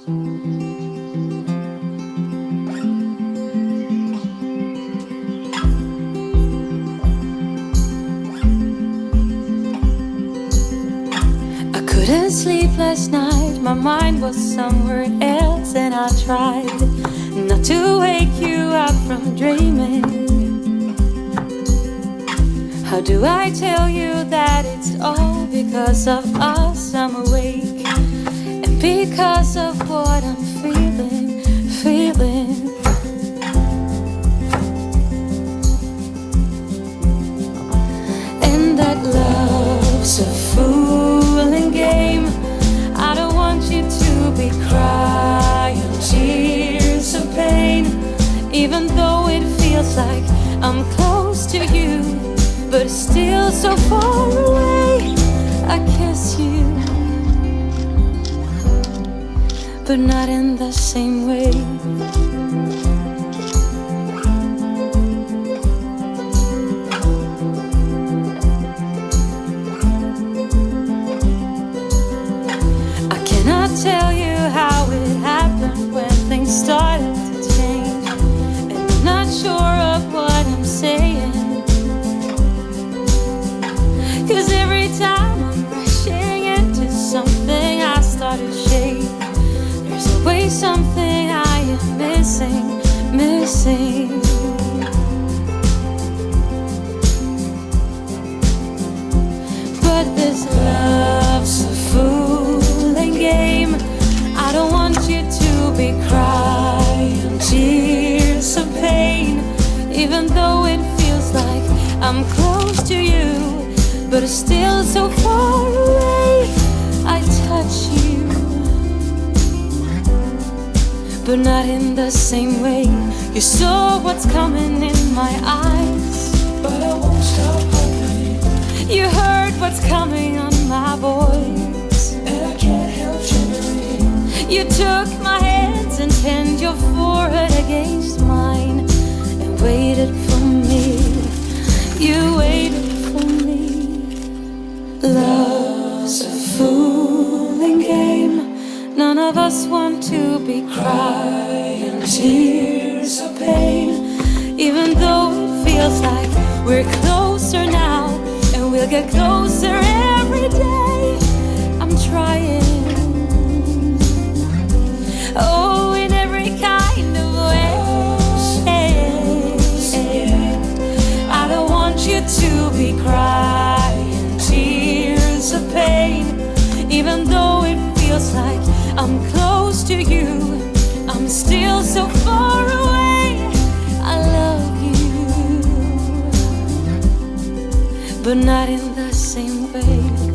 Couldn't sleep last night, my mind was somewhere else, and I tried not to wake you up from dreaming. How do I tell you that it's all because of us I'm awake, and because of what I'm feeling. And that love's a fooling game. I don't want you to be crying tears of pain, even though it feels like I'm close to you, but still so far away. I kiss you, but not in the same way. Tell you how it happened when things started to change, and I'm not sure of what I'm saying, 'cause every time I'm rushing into something I start to shake. There's always something I am missing. But this love's a fooling game. I don't want you to be crying tears of pain, even though it feels like I'm close to you, but it's still so far away. I touch you, but not in the same way. You saw what's coming in my eyes, but I won't stop hoping. You heard what's coming on my voice, and I can't help shivering. You took my hands and pinned your forehead against mine, and waited for me. You waited for me. Love's a fooling game. None of us want to be crying tears of pain, even though it feels like we're closer now, and we'll get closer every day. I'm trying, oh, in every kind of way. I don't want you to be crying tears of pain, even though it feels like I'm close to you. I'm still so far away. I love you, but not in the same way.